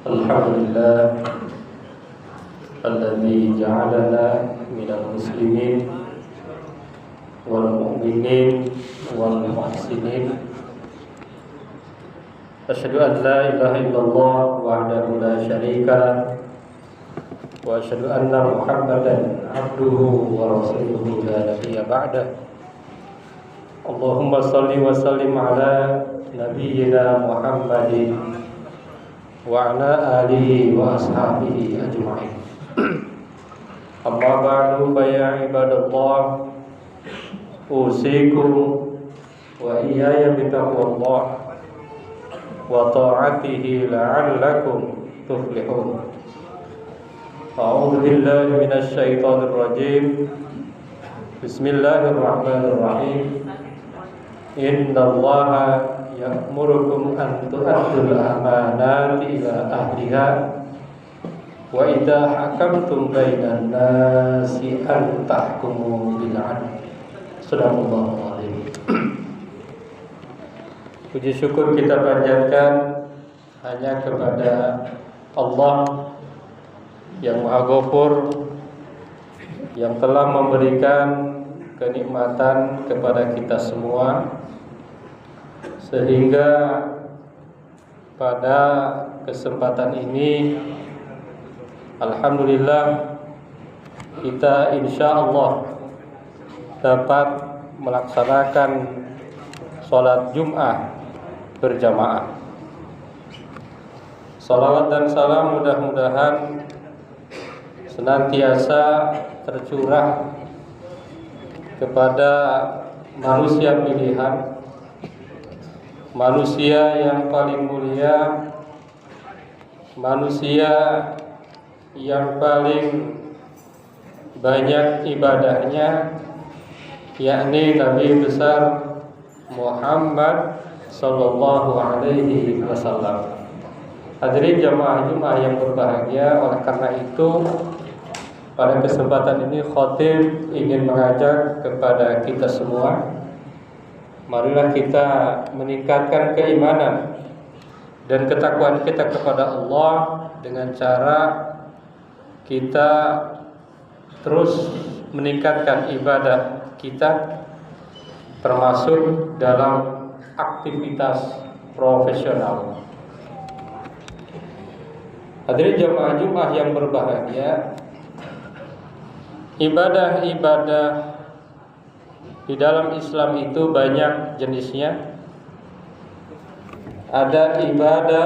Alhamdulillah alladzi ja'alana minal muslimin wal mu'minin wal muhsinin. Asyhadu an la ilaha illallah wahdahu la syarika lah wa asyhadu anna Muhammadan abduhu wa rasuluhu la nabiyya ba'dah. Allahumma shalli wa sallim ala nabiyyina Muhammadin wa ala alihi wa ashabihi ajma'in. Amma ba'du fa ya ibadallah, usikum wa iyaya bitaqwallah wa ta'atihi la'allakum tuflihun. A'udzu billahi minasy syaithanir rajim. Bismillahirrahmanirrahim. Innallaha ya'murukum an tu'addul amanati ila ahliha wa idza hakamtum bainan nasi an tahkumu bil 'adl. Shadaqallahu alaihi. Puji syukur kita panjatkan hanya kepada Allah yang Maha Ghafur, yang telah memberikan kenikmatan kepada kita semua, sehingga pada kesempatan ini alhamdulillah kita insyaallah dapat melaksanakan sholat Jum'ah berjamaah. Salawat dan salam mudah-mudahan senantiasa tercurah kepada manusia pilihan, manusia yang paling mulia, manusia yang paling banyak ibadahnya, yakni Nabi besar Muhammad sallallahu alaihi wasallam. Hadirin jamaah Jumat yang berbahagia, oleh karena itu pada kesempatan ini khatib ingin mengajak kepada kita semua, marilah kita meningkatkan keimanan dan ketakwaan kita kepada Allah dengan cara kita terus meningkatkan ibadah kita, termasuk dalam aktivitas profesional. Hadirin jamaah Jumat yang berbahagia, ibadah-ibadah di dalam Islam itu banyak jenisnya. Ada ibadah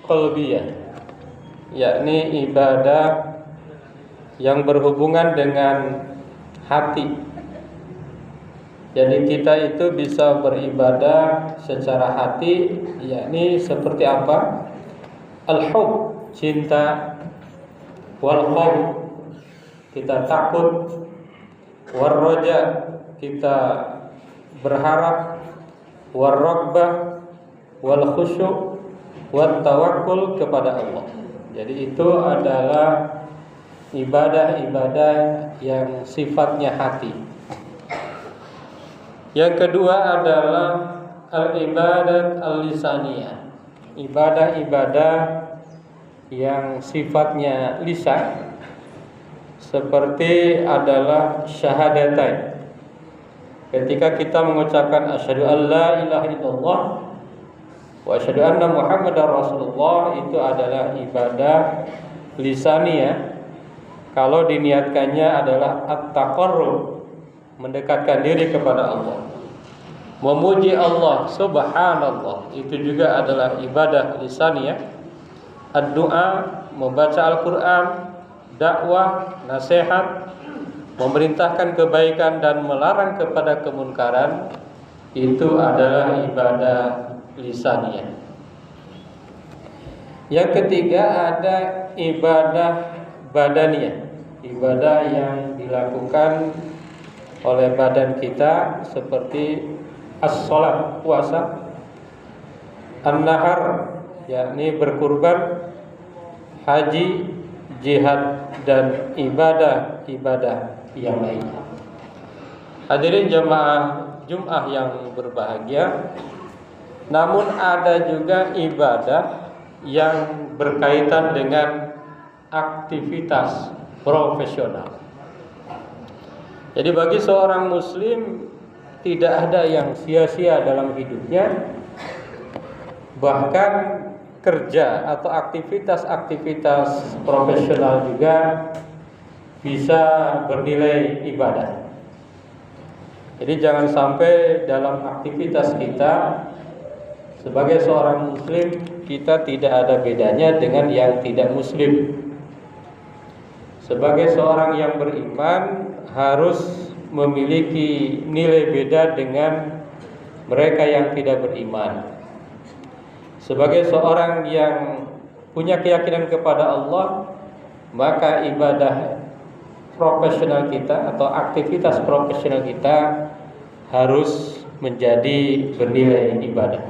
qalbiyah, yakni ibadah yang berhubungan dengan hati. Jadi kita itu bisa beribadah secara hati, yakni seperti apa? Al-hub, cinta, wal khauf, kita takut, war raja, kita berharap, war raghbah, wal khusyuk, wat tawakkul kepada Allah. Jadi itu adalah ibadah-ibadah yang sifatnya hati. Yang kedua adalah al-ibadat al-lisaniyah, ibadah-ibadah yang sifatnya lisan, seperti adalah syahadatain. Ketika kita mengucapkan asyhadu an la ilaha illallah wa asyhadu anna Muhammadar Rasulullah, itu adalah ibadah lisaniyah. Kalau diniatkannya adalah at-taqarrub, mendekatkan diri kepada Allah, memuji Allah subhanallah, itu juga adalah ibadah lisaniyah. Ad-du'a, membaca Al-Quran, dakwah, nasihat, memerintahkan kebaikan dan melarang kepada kemunkaran, itu adalah ibadah lisaniyah. Yang ketiga ada ibadah badaniyah, ibadah yang dilakukan oleh badan kita, seperti as-shalat, puasa, an-nahar, yakni berkurban, haji, jihad, dan ibadah-ibadah yang lainnya. Hadirin jamaah Jum'ah yang berbahagia, namun ada juga ibadah yang berkaitan dengan aktivitas profesional. Jadi bagi seorang muslim tidak ada yang sia-sia dalam hidupnya. Bahkan kerja atau aktivitas-aktivitas profesional juga bisa bernilai ibadah. Jadi jangan sampai dalam aktivitas kita sebagai seorang muslim kita tidak ada bedanya dengan yang tidak muslim. Sebagai seorang yang beriman harus memiliki nilai beda dengan mereka yang tidak beriman. Sebagai seorang yang punya keyakinan kepada Allah, maka ibadah profesional kita atau aktivitas profesional kita harus menjadi bernilai ibadah.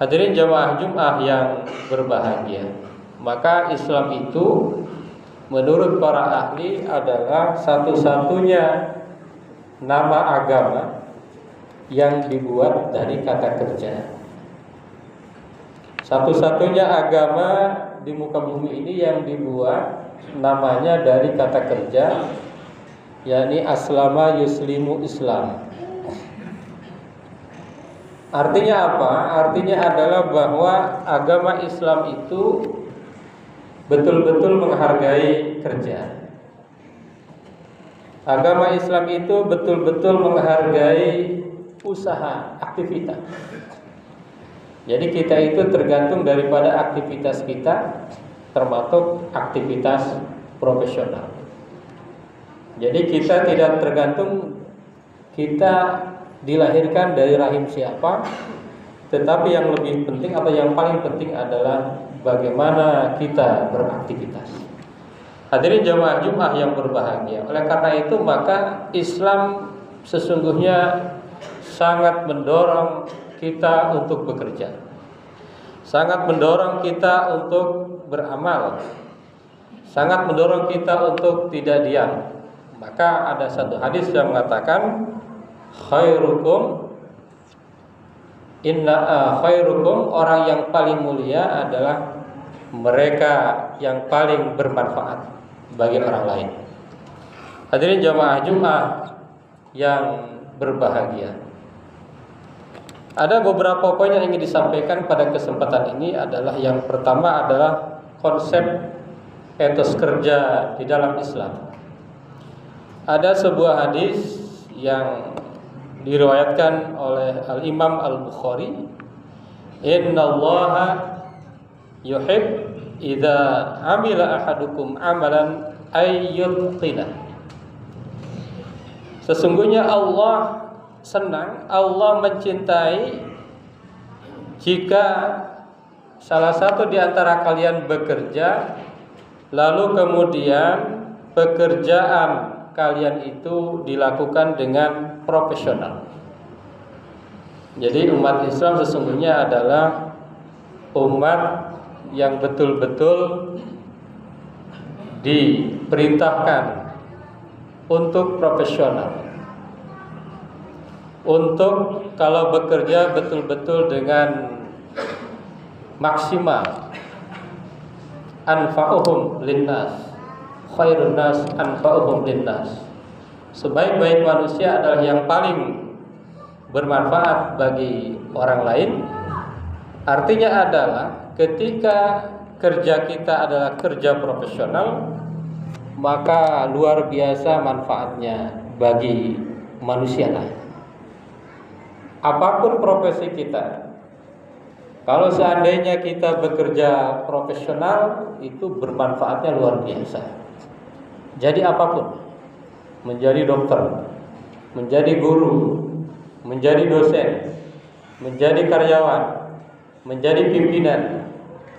Hadirin jamaah Jumat yang berbahagia, maka Islam itu menurut para ahli adalah satu-satunya nama agama yang dibuat dari kata kerja. Satu-satunya agama di muka bumi ini yang dibuat namanya dari kata kerja, yakni aslama yuslimu Islam. Artinya apa? Artinya adalah bahwa agama Islam itu betul-betul menghargai kerja. Agama Islam itu betul-betul menghargai usaha, aktivitas. Jadi kita itu tergantung daripada aktivitas kita, termasuk aktivitas profesional. Jadi kita tidak tergantung kita dilahirkan dari rahim siapa, tetapi yang lebih penting atau yang paling penting adalah bagaimana kita beraktivitas. Hadirin jamaah Jumat yang berbahagia. Oleh karena itu maka Islam sesungguhnya sangat mendorong kita untuk bekerja, sangat mendorong kita untuk beramal, sangat mendorong kita untuk tidak diam. Maka ada satu hadis yang mengatakan khairukum orang yang paling mulia adalah mereka yang paling bermanfaat bagi orang lain. Hadirin jamaah Jumat yang berbahagia. Ada beberapa poin yang ingin disampaikan pada kesempatan ini adalah yang pertama adalah konsep etos kerja di dalam Islam. Ada sebuah hadis yang diriwayatkan oleh Al-Imam Al-Bukhari, innallaha yuhib idza amila ahadukum amalan ayyutqina. Sesungguhnya Allah senang, Allah mencintai jika salah satu di antara kalian bekerja, lalu kemudian pekerjaan kalian itu dilakukan dengan profesional. Jadi umat Islam sesungguhnya adalah umat yang betul-betul diperintahkan untuk profesional. Untuk kalau bekerja betul-betul dengan maksimal. Anfa'uhum linnas, khairun nas anfa'uhum linnas. Sebaik-baik manusia adalah yang paling bermanfaat bagi orang lain. Artinya adalah ketika kerja kita adalah kerja profesional, maka luar biasa manfaatnya bagi manusia lain. Apapun profesi kita, kalau seandainya kita bekerja profesional, itu bermanfaatnya luar biasa. Jadi apapun, menjadi dokter, menjadi guru, menjadi dosen, menjadi karyawan, menjadi pimpinan,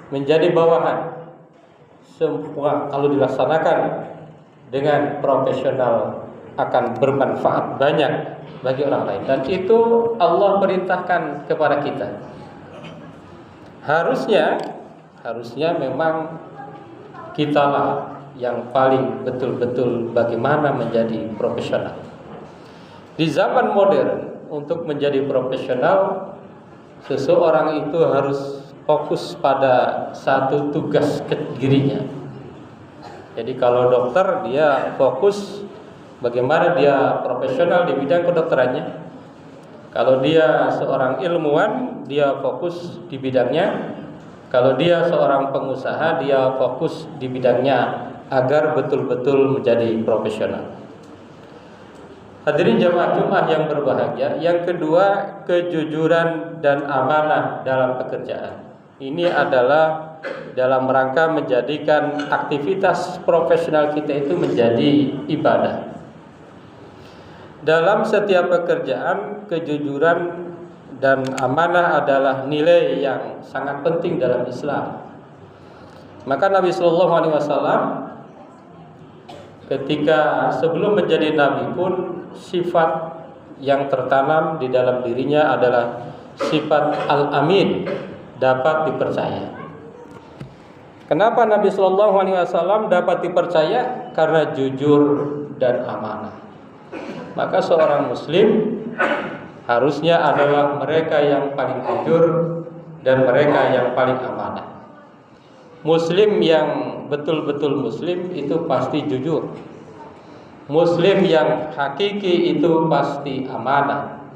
menjadi bawahan, semua kalau dilaksanakan dengan profesional akan bermanfaat banyak bagi orang lain. Dan itu Allah perintahkan kepada kita. Harusnya memang kitalah yang paling betul-betul bagaimana menjadi profesional. Di zaman modern, untuk menjadi profesional, seseorang itu harus fokus pada satu tugas ke dirinya. Jadi kalau dokter dia fokus bagaimana dia profesional di bidang kedokterannya. Kalau dia seorang ilmuwan, dia fokus di bidangnya. Kalau dia seorang pengusaha, dia fokus di bidangnya agar betul-betul menjadi profesional. Hadirin jamaah Jumat yang berbahagia, yang kedua, kejujuran dan amanah dalam pekerjaan. Ini adalah dalam rangka menjadikan aktivitas profesional kita itu menjadi ibadah. Dalam setiap pekerjaan, kejujuran dan amanah adalah nilai yang sangat penting dalam Islam. Maka Nabi Shallallahu Alaihi Wasallam ketika sebelum menjadi Nabi pun sifat yang tertanam di dalam dirinya adalah sifat al-amin, dapat dipercaya. Kenapa Nabi Shallallahu Alaihi Wasallam dapat dipercaya? Karena jujur dan amanah. Maka seorang Muslim harusnya adalah mereka yang paling jujur dan mereka yang paling amanah. Muslim yang betul-betul Muslim itu pasti jujur. Muslim yang hakiki itu pasti amanah.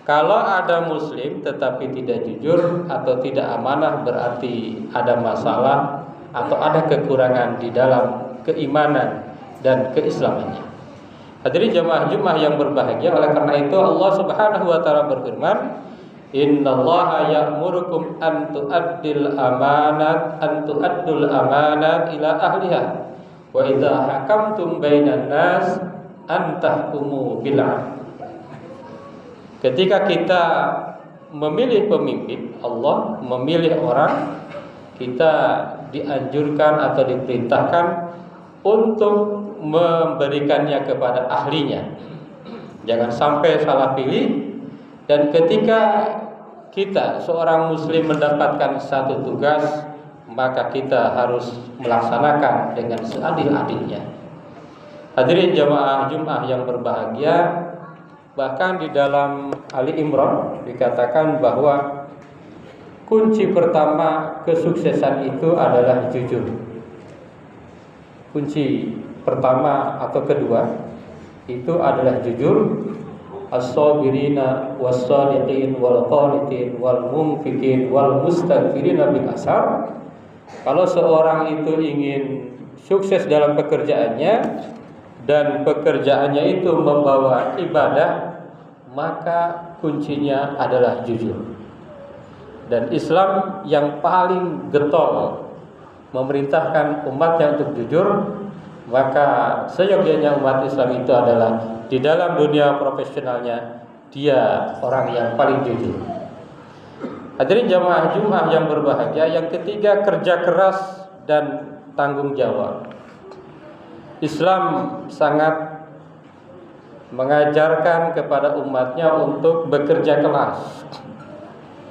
Kalau ada Muslim tetapi tidak jujur atau tidak amanah, berarti ada masalah atau ada kekurangan di dalam keimanan dan keislamannya. Hadirin jamaah Jumat yang berbahagia, oleh karena itu Allah Subhanahu wa taala berfirman, "Innallaha ya'murukum an tu'addul amanat ila ahliha wa idza hakamtum bainan nas an tahkumu bil 'adl." Ketika kita memilih pemimpin, Allah memilih orang, kita dianjurkan atau diperintahkan untuk memberikannya kepada ahlinya. Jangan sampai salah pilih. Dan ketika kita seorang Muslim mendapatkan satu tugas, maka kita harus melaksanakan dengan seadil-adilnya. Hadirin jamaah Jumat yang berbahagia, bahkan di dalam Ali Imran dikatakan bahwa kunci pertama kesuksesan itu adalah jujur. Kunci pertama atau kedua itu adalah jujur. As-sabirina was-sadiqin wal-qanitin wal-munfiqin wal-mustaghfirina bil ashar. Kalau seorang itu ingin sukses dalam pekerjaannya dan pekerjaannya itu membawa ibadah, maka kuncinya adalah jujur. Dan Islam yang paling getol memerintahkan umatnya untuk jujur. Maka seyogyanya umat Islam itu adalah di dalam dunia profesionalnya dia orang yang paling jujur. Hadirin jamaah Jumat yang berbahagia, yang ketiga, kerja keras dan tanggung jawab. Islam sangat mengajarkan kepada umatnya untuk bekerja keras,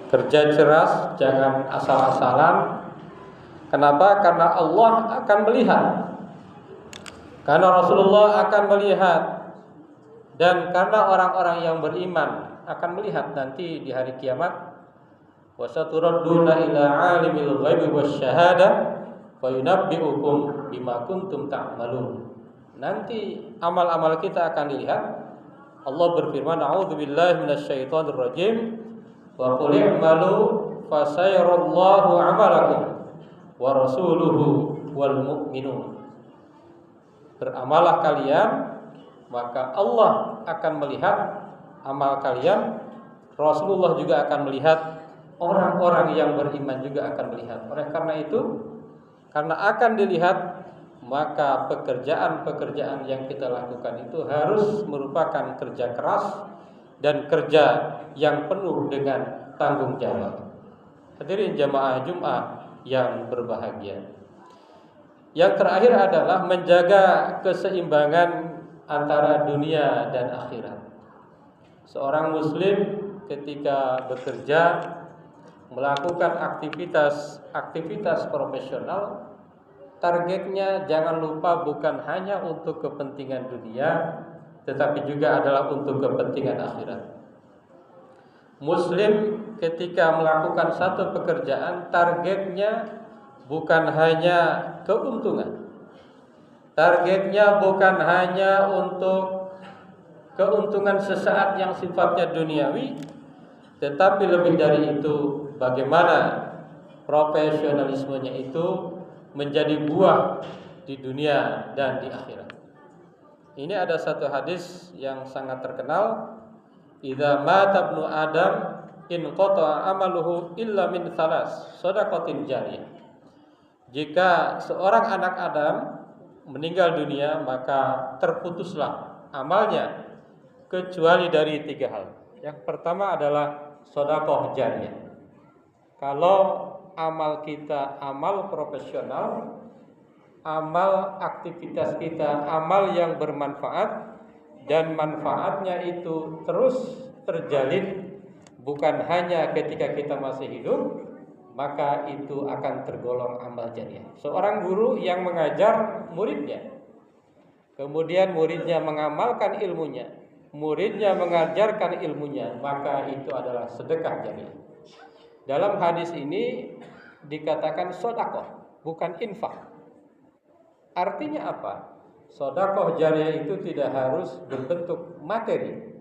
kerja keras, jangan asal-asalan. Kenapa? Karena Allah akan melihat. Karena Rasulullah akan melihat, dan karena orang-orang yang beriman akan melihat nanti di hari kiamat. Wasaturadduna ila alimil ghaibi wasyahadah fayunabbi'ukum bima kuntum ta'malun. Nanti amal-amal kita akan dilihat. Allah berfirman, a'udzubillahi minasyaitonir rajim, wa qul i'malu fasayarallahu 'amalakum wa rasuluhu wal mu'minun. Beramalah kalian, maka Allah akan melihat amal kalian. Rasulullah juga akan melihat, orang-orang yang beriman juga akan melihat. Oleh karena itu, karena akan dilihat, maka pekerjaan-pekerjaan yang kita lakukan itu harus merupakan kerja keras dan kerja yang penuh dengan tanggung jawab. Hadirin jamaah Jumat yang berbahagia, yang terakhir adalah menjaga keseimbangan antara dunia dan akhirat. Seorang Muslim ketika bekerja, melakukan aktivitas profesional, targetnya jangan lupa bukan hanya untuk kepentingan dunia, tetapi juga adalah untuk kepentingan akhirat. Muslim ketika melakukan satu pekerjaan, targetnya bukan hanya keuntungan. Targetnya bukan hanya untuk keuntungan sesaat yang sifatnya duniawi, tetapi lebih dari itu bagaimana profesionalismenya itu menjadi buah di dunia dan di akhirat. Ini ada satu hadis yang sangat terkenal, idza mata ibnu adam in qata'a amaluhu illa min thalas shadaqatin jariyah. Jika seorang anak Adam meninggal dunia, maka terputuslah amalnya kecuali dari 3 hal. Yang pertama adalah sedekah jariyah. Kalau amal kita amal profesional, amal aktivitas kita amal yang bermanfaat, dan manfaatnya itu terus terjalin bukan hanya ketika kita masih hidup, maka itu akan tergolong amal jariyah. Seorang guru yang mengajar muridnya, kemudian muridnya mengamalkan ilmunya, muridnya mengajarkan ilmunya, maka itu adalah sedekah jariyah. Dalam hadis ini dikatakan sedekah, bukan infak. Artinya apa? Sedekah jariyah itu tidak harus berbentuk materi,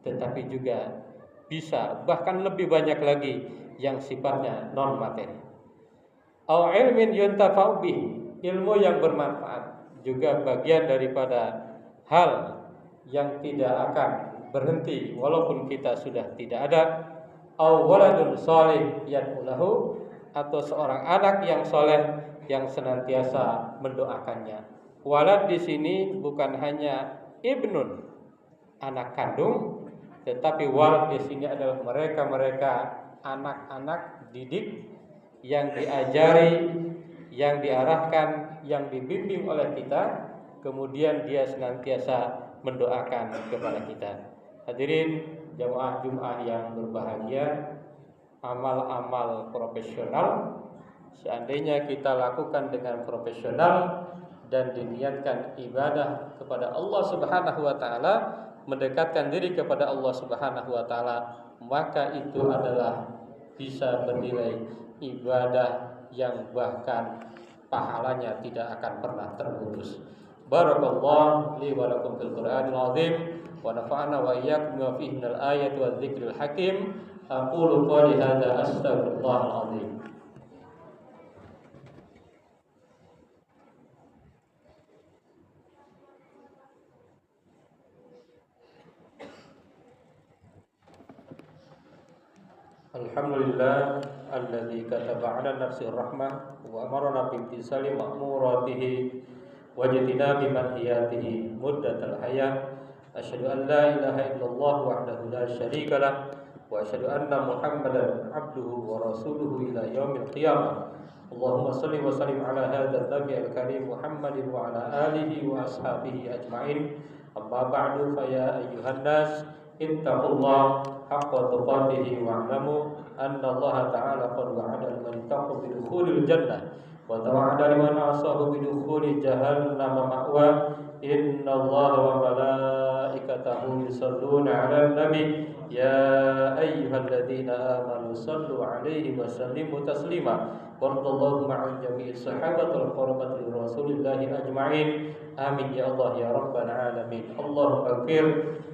tetapi juga bisa, bahkan lebih banyak lagi yang sifatnya non materi. Au ilmin yuntafa'u bih, ilmu yang bermanfaat, juga bagian daripada hal yang tidak akan berhenti walaupun kita sudah tidak ada. Au waladun shalih yad'ulahu, atau seorang anak yang soleh yang senantiasa mendoakannya. Walad di sini bukan hanya ibnun, anak kandung, tetapi walad di sini adalah mereka anak-anak didik yang diajari, yang diarahkan, yang dibimbing oleh kita, kemudian dia senantiasa mendoakan kepada kita. Hadirin jamaah Jumat yang berbahagia, amal-amal profesional seandainya kita lakukan dengan profesional dan diniatkan ibadah kepada Allah Subhanahu wa taala, mendekatkan diri kepada Allah Subhanahu wa taala, maka itu adalah bisa bernilai ibadah yang bahkan pahalanya tidak akan pernah terputus. Barakallahu li wa lakum fil Qur'anil azim wa nafa'ana wa iyyakum bima fihi minal ayati wadh-dhikril hakim. Aqulu qali hadza astaghfirullahal azim. Alhamdulillah alladzi kataba 'ala nafsi rahmah wa amarna bi imtisali ma'muratihi wa jitinabi manhiyatihi muddatal hayah. Asyhadu an la ilaha illallah wahdahu la syarika lah wa asyhadu anna Muhammadan 'abduhu wa rasuluhu ila yaumil qiyamah. Allahumma shalli wa sallim ala hadzal nabi al-karim Muhammadin wa ala alihi wa ashabihi ajma'in. Amma ba'du, fa ya ayyuhan nas ittaqullaha haqqa tuqatih wa'lamu anna Allah ta'ala qad wa'ada liman ittaqa bi dukhulil jannah wa tawa'ada liman 'asahu bi dukhuli jahannam ma'wa. Inna Allah wa malaikatahu yusalluna 'alan nabi ya ayyuhalladzina amanu sallu 'alaihi wa sallimu taslima. Warḍallahu ma'al jami'i sahabatul qurbatil rasulillahi ajma'in. Amin ya Allah ya rabbal alamin. Allahumma ighfir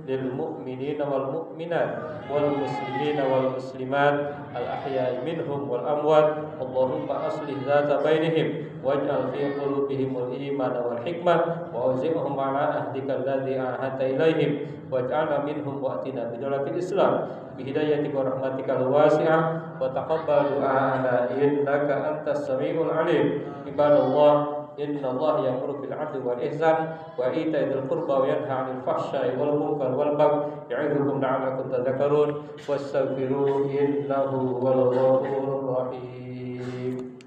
lil mu'minina wal mu'minat wal muslimina wal muslimat al ahya'i minhum wal amwat. Allahumma aslih dzata bainihim waj'al fi qulubihim al iman wal hikmah wa awzi'hum ala ahdika alladzi ahadta ilaihim waj'alna minhum wa'tina bidalatil islam bihidayatika wa rahmatika al-wasi'ah wa taqabbal du'ana innaka antas samiul alim. Ibadallah, inna Allah ya'muru bil 'adli wal ihsan wa ita'i dzil qurba wa yanha 'anil fahsya'i wal munkar wal baghi ya'idzukum la'allakum tadhakkarun wastaghfiruhu innahu huwal ghafurur rahim.